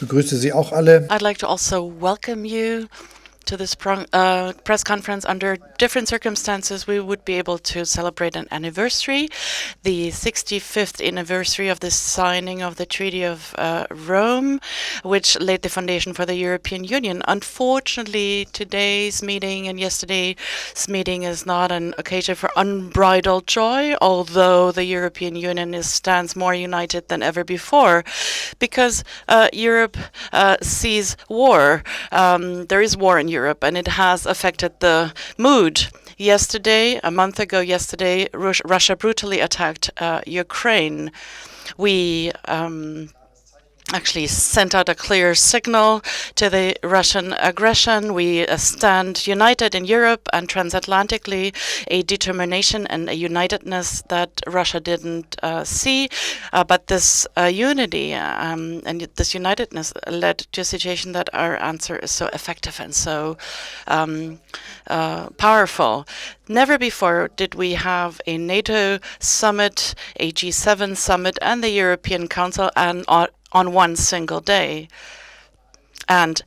begrüße Sie auch alle. I'd like to also welcome you to this press conference. Under different circumstances, we would be able to celebrate an anniversary, the 65th anniversary of the signing of the Treaty of Rome, which laid the foundation for the European Union. Unfortunately, today's meeting and yesterday's meeting is not an occasion for unbridled joy, although the European Union stands more united than ever before, because Europe sees war. There is war in Europe, and it has affected the mood. Yesterday, a month ago yesterday, Russia brutally attacked Ukraine. We actually sent out a clear signal to the Russian aggression. We stand united in Europe and transatlantically, a determination and a unitedness that Russia didn't see. But this unity and this unitedness led to a situation that our answer is so effective and so powerful. Never before did we have a NATO summit, a G7 summit, and the European Council on one single day. And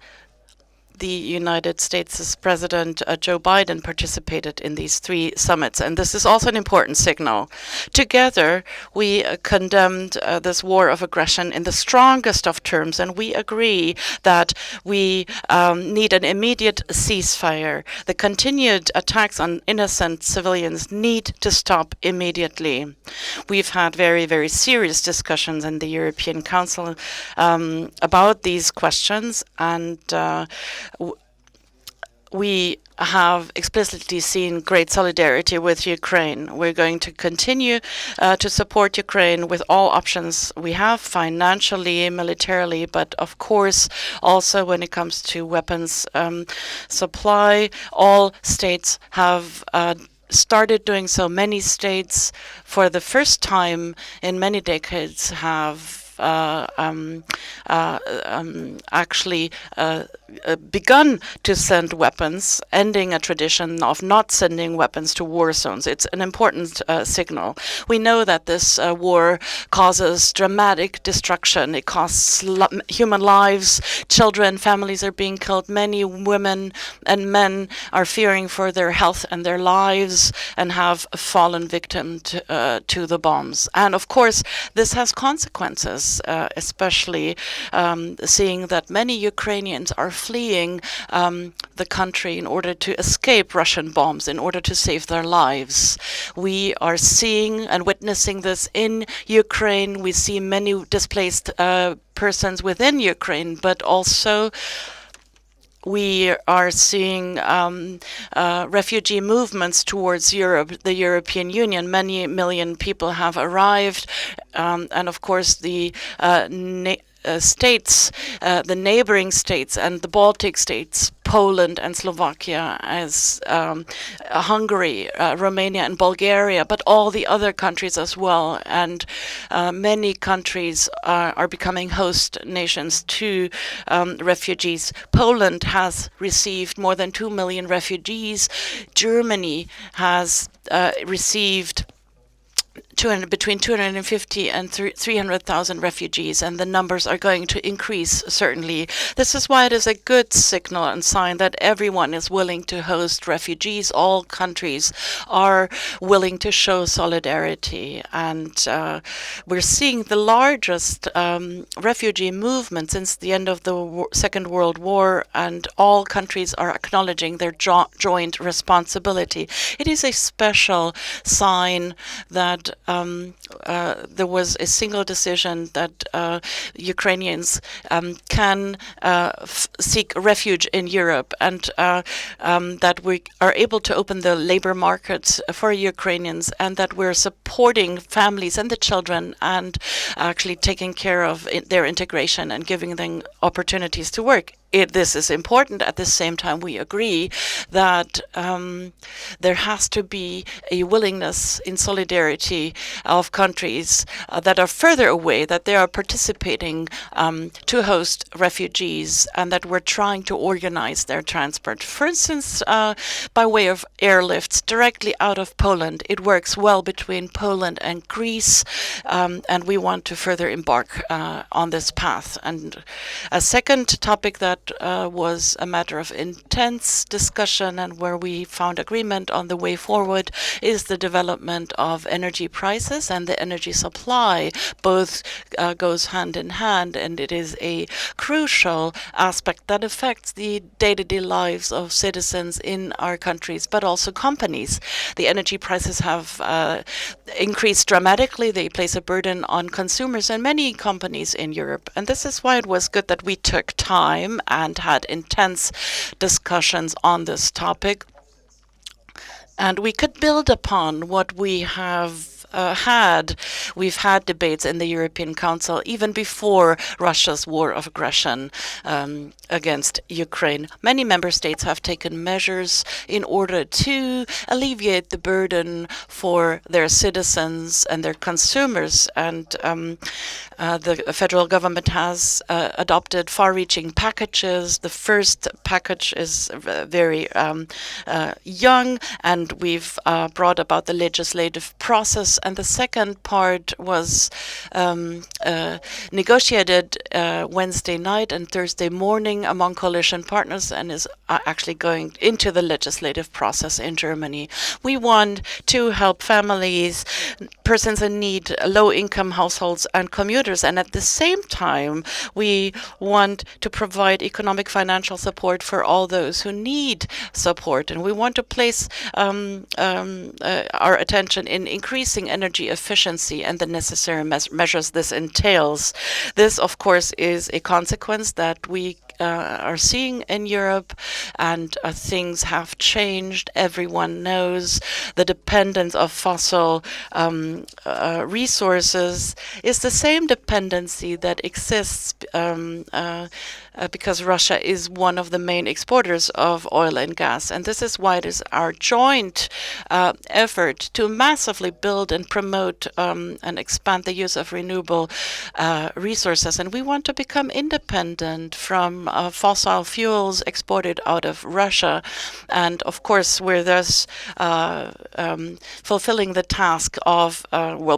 the United States' President Joe Biden participated in these three summits, and this is also an important signal. Together, we condemned this war of aggression in the strongest of terms, and we agree that we need an immediate ceasefire. The continued attacks on innocent civilians need to stop immediately. We've had very, very serious discussions in the European Council about these questions, and we have explicitly seen great solidarity with Ukraine. We're going to continue to support Ukraine with all options we have, financially, militarily, but of course also when it comes to weapons supply. All states have started doing so. Many states, for the first time in many decades, have actually begun to send weapons, ending a tradition of not sending weapons to war zones. It's an important signal. We know that this war causes dramatic destruction. It costs human lives. Children, families are being killed. Many women and men are fearing for their health and their lives and have fallen victim to the bombs. And of course, this has consequences. Especially seeing that many Ukrainians are fleeing the country in order to escape Russian bombs, in order to save their lives. We are seeing and witnessing this in Ukraine. We see many displaced persons within Ukraine, but also we are seeing refugee movements towards Europe, the European Union. Many million people have arrived, and of course the states, the neighboring states and the Baltic states, Poland and Slovakia, as Hungary, Romania and Bulgaria, but all the other countries as well. And many countries are becoming host nations to refugees. Poland has received more than 2 million refugees. Germany has received between 250 and 300,000 refugees, and the numbers are going to increase, certainly. This is why it is a good signal and sign that everyone is willing to host refugees. All countries are willing to show solidarity, and we're seeing the largest refugee movement since the end of the Second World War, and all countries are acknowledging their joint responsibility. It is a special sign that there was a single decision that Ukrainians can seek refuge in Europe, and that we are able to open the labor markets for Ukrainians, and that we're supporting families and the children and actually taking care of their integration and giving them opportunities to work. this is important. At the same time, we agree that there has to be a willingness in solidarity of countries that are further away, that they are participating to host refugees, and that we're trying to organize their transport. For instance, by way of airlifts directly out of Poland. It works well between Poland and Greece, and we want to further embark on this path. And a second topic that was a matter of intense discussion and where we found agreement on the way forward is the development of energy prices and the energy supply. Both goes hand in hand, and it is a crucial aspect that affects the day-to-day lives of citizens in our countries, but also companies. The energy prices have increased dramatically. They place a burden on consumers and many companies in Europe. And this is why it was good that we took time and had intense discussions on this topic. And we could build upon what we have had. We've had debates in the European Council even before Russia's war of aggression against Ukraine. Many member states have taken measures in order to alleviate the burden for their citizens and their consumers. And the federal government has adopted far-reaching packages. The first package is very young, and we've brought about the legislative process. And the second part was negotiated Wednesday night and Thursday morning among coalition partners, and is actually going into the legislative process in Germany. We want to help families, persons in need, low-income households, and commuters. And at the same time, we want to provide economic financial support for all those who need support. And we want to place our attention in increasing energy efficiency and the necessary measures this entails. This, of course, is a consequence that we are seeing in Europe, and things have changed. Everyone knows the dependence of fossil resources is the same dependency that exists because Russia is one of the main exporters of oil and gas. And this is why it is our joint effort to massively build and promote and expand the use of renewable resources. And we want to become independent from fossil fuels exported out of Russia. And of course, we're thus fulfilling the task of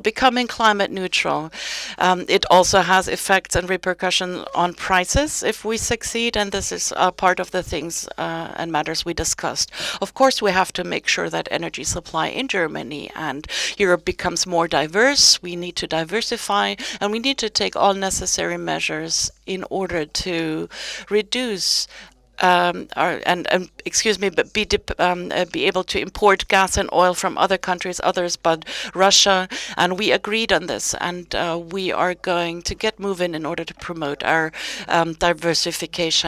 becoming climate neutral. It also has effects and repercussions on prices if we succeed, and this is part of the things and matters we discussed. Of course, we have to make sure that energy supply in Germany and Europe becomes more diverse. We need to diversify, and we need to take all necessary measures in order to reduce be able to import gas and oil from other countries, others but Russia. And we agreed on this, and we are going to get moving in order to promote our diversification.